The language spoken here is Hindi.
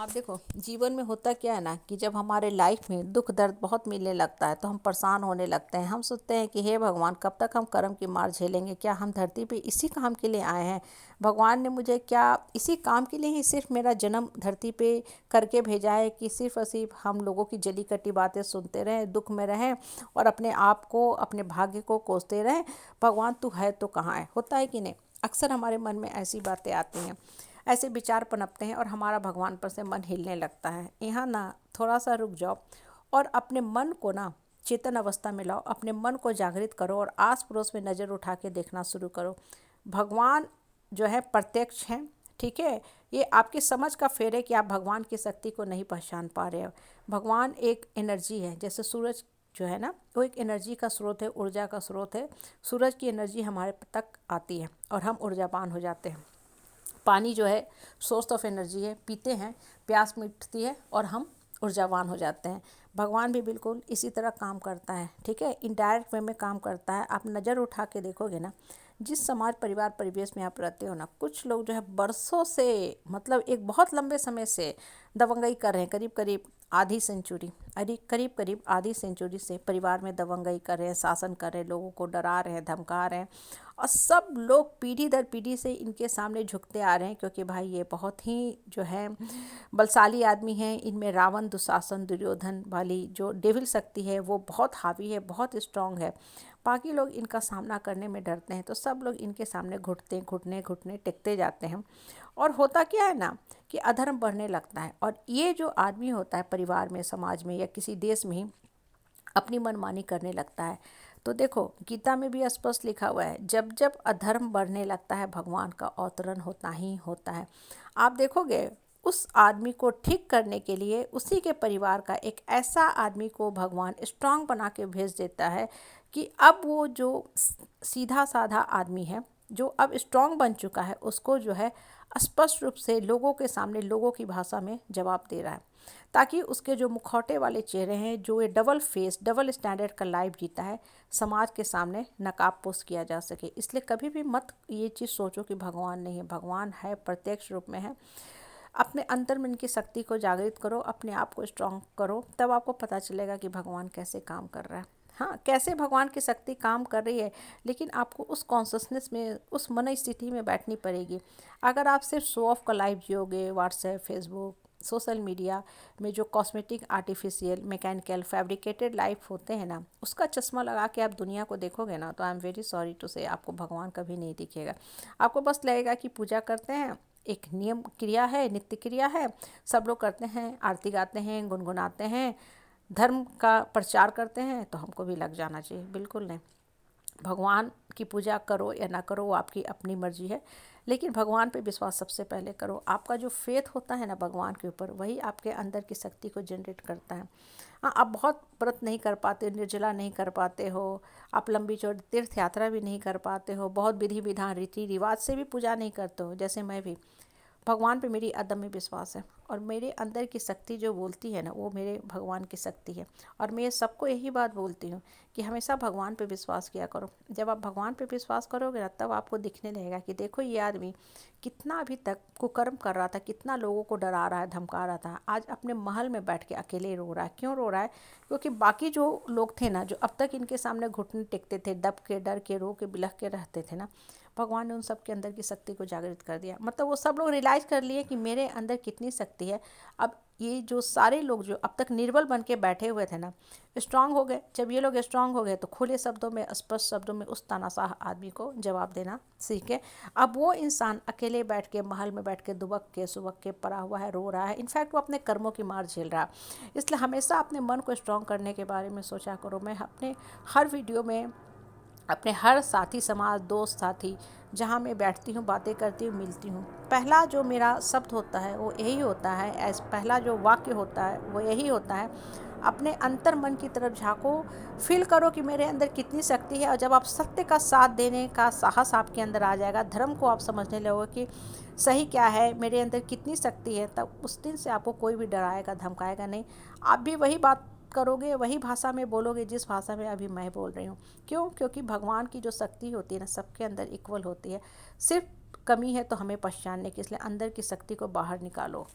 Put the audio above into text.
आप देखो, जीवन में होता क्या है ना कि जब हमारे लाइफ में दुख दर्द बहुत मिलने लगता है तो हम परेशान होने लगते हैं। हम सोचते हैं कि हे भगवान, कब तक हम कर्म की मार झेलेंगे? क्या हम धरती पे इसी काम के लिए आए हैं? भगवान ने मुझे क्या इसी काम के लिए ही सिर्फ मेरा जन्म धरती पे करके भेजा है कि सिर्फ और सिर्फ हम लोगों की जली कटी बातें सुनते रहें, दुख में रहें और अपने आप को, अपने भाग्य को कोसते रहें? भगवान तू है तो कहाँ है? होता है कि नहीं? अक्सर हमारे मन में ऐसी बातें आती हैं, ऐसे विचार पनपते हैं और हमारा भगवान पर से मन हिलने लगता है। यहाँ ना थोड़ा सा रुक जाओ और अपने मन को ना चेतन अवस्था में लाओ, अपने मन को जागृत करो और आस पड़ोस में नज़र उठा के देखना शुरू करो। भगवान जो है प्रत्यक्ष हैं, ठीक है। ये आपकी समझ का फेर है कि आप भगवान की शक्ति को नहीं पहचान पा रहे हो। भगवान एक एनर्जी है, जैसे सूरज जो है ना, वो एक एनर्जी का स्रोत है, ऊर्जा का स्रोत है। सूरज की एनर्जी हमारे तक आती है और हम ऊर्जावान हो जाते हैं। पानी जो है सोर्स ऑफ एनर्जी है, पीते हैं, प्यास मिटती है और हम ऊर्जावान हो जाते हैं। भगवान भी बिल्कुल इसी तरह काम करता है, ठीक है। इनडायरेक्ट वे में काम करता है। आप नज़र उठा के देखोगे ना, जिस समाज परिवार परिवेश में आप रहते हो ना, कुछ लोग जो है बरसों से, मतलब एक बहुत लंबे समय से दबंगई कर रहे हैं। करीब करीब आधी सेंचुरी, अरे करीब करीब आधी सेंचुरी से परिवार में दबंगई कर रहे हैं, शासन कर रहे हैं, लोगों को डरा रहे हैं, धमका रहे हैं। और सब लोग पीढ़ी दर पीढ़ी से इनके सामने झुकते आ रहे हैं, क्योंकि भाई ये बहुत ही जो है बलशाली आदमी हैं। इनमें रावण, दुशासन, दुर्योधन वाली जो डेविल शक्ति है वो बहुत हावी है, बहुत स्ट्रांग है। बाकी लोग इनका सामना करने में डरते हैं, तो सब लोग इनके सामने घुटते घुटने घुटने टेकते जाते हैं। और होता क्या है ना कि अधर्म बढ़ने लगता है। और ये जो आदमी होता है परिवार में, समाज में या किसी देश में ही अपनी मनमानी करने लगता है। तो देखो, गीता में भी स्पष्ट लिखा हुआ है, जब जब अधर्म बढ़ने लगता है भगवान का अवतरण होता ही होता है। आप देखोगे, उस आदमी को ठीक करने के लिए उसी के परिवार का एक ऐसा आदमी को भगवान स्ट्रांग बना के भेज देता है कि अब वो जो सीधा साधा आदमी है, जो अब स्ट्रांग बन चुका है, उसको जो है स्पष्ट रूप से लोगों के सामने, लोगों की भाषा में जवाब दे रहा है, ताकि उसके जो मुखौटे वाले चेहरे हैं, जो ये डबल फेस, डबल स्टैंडर्ड का लाइफ जीता है, समाज के सामने नकाबपोश किया जा सके। इसलिए कभी भी मत ये चीज़ सोचो कि भगवान नहीं है। भगवान है, प्रत्यक्ष रूप में है। अपने अंतर मन की शक्ति को जागृत करो, अपने आप को स्ट्रांग करो, तब आपको पता चलेगा कि भगवान कैसे काम कर रहा है। हाँ, कैसे भगवान की शक्ति काम कर रही है, लेकिन आपको उस कॉन्शसनेस में, उस मन स्थिति में बैठनी पड़ेगी। अगर आप सिर्फ शो ऑफ का लाइफ जियोगे, व्हाट्सएप, फेसबुक, सोशल मीडिया में जो cosmetic, artificial, mechanical, fabricated life होते हैं ना, उसका चश्मा लगा के आप दुनिया को देखोगे ना, तो I am very sorry to say आपको भगवान कभी नहीं दिखेगा। आपको बस लगेगा कि पूजा करते हैं, एक नियम क्रिया है, नित्य क्रिया है, सब लोग करते हैं, आरती गाते हैं, गुनगुनाते हैं, धर्म का प्रचार करते हैं, तो हमको भी लग जाना चाहिए। बिल्कुल नहीं। भगवान की पूजा करो या ना करो, वो आपकी अपनी मर्जी है, लेकिन भगवान पे विश्वास सबसे पहले करो। आपका जो फेथ होता है ना भगवान के ऊपर, वही आपके अंदर की शक्ति को जनरेट करता है। हाँ, आप बहुत व्रत नहीं कर पाते, निर्जला नहीं कर पाते हो, आप लंबी चौड़ी तीर्थ यात्रा भी नहीं कर पाते हो, बहुत विधि विधान, रीति रिवाज से भी पूजा नहीं करते हो, जैसे मैं भी। भगवान पे मेरी अदम्य विश्वास है और मेरे अंदर की शक्ति जो बोलती है ना, वो मेरे भगवान की शक्ति है। और मैं सबको यही बात बोलती हूँ कि हमेशा भगवान पे विश्वास किया करो। जब आप भगवान पे विश्वास करोगे ना, तब आपको दिखने लगेगा कि देखो ये आदमी कितना अभी तक कुकर्म कर रहा था, कितना लोगों को डरा रहा है, धमका रहा था, आज अपने महल में बैठ के अकेले रो रहा है। क्यों रो रहा है? क्योंकि बाकी जो लोग थे ना, जो अब तक इनके सामने घुटने टेकते थे, दब के, डर के, रो के, बिलख के रहते थे ना, भगवान ने उन सब के अंदर की शक्ति को जागृत कर दिया। मतलब वो सब लोग रियलाइज़ कर लिए कि मेरे अंदर कितनी शक्ति है। अब ये जो सारे लोग जो अब तक निर्बल बन के बैठे हुए थे ना, स्ट्रांग हो गए। जब ये लोग स्ट्रांग हो गए तो खुले शब्दों में, स्पष्ट शब्दों में उस तानाशाह आदमी को जवाब देना सीखे। अब वो इंसान अकेले बैठ के, महल में बैठ के दुबक के, सुबक के पड़ा हुआ है, रो रहा है। इनफैक्ट वो अपने कर्मों की मार झेल रहा है। इसलिए हमेशा अपने मन को स्ट्रांग करने के बारे में सोचा करो। मैं अपने हर वीडियो में, अपने हर साथी, समाज, दोस्त, साथी जहाँ मैं बैठती हूँ, बातें करती हूँ, मिलती हूँ, पहला जो मेरा शब्द होता है वो यही होता है, पहला जो वाक्य होता है वो यही होता है, अपने अंतर मन की तरफ झाँको, फील करो कि मेरे अंदर कितनी शक्ति है। और जब आप सत्य का साथ देने का साहस आपके अंदर आ जाएगा, धर्म को आप समझने लगोगे कि सही क्या है, मेरे अंदर कितनी शक्ति है, तब उस दिन से आपको कोई भी डराएगा, धमकाएगा नहीं। आप भी वही बात करोगे, वही भाषा में बोलोगे जिस भाषा में अभी मैं बोल रही हूँ। क्यों? क्योंकि भगवान की जो शक्ति होती है ना, सबके अंदर इक्वल होती है। सिर्फ कमी है तो हमें पहचानने की, इसलिए अंदर की शक्ति को बाहर निकालो।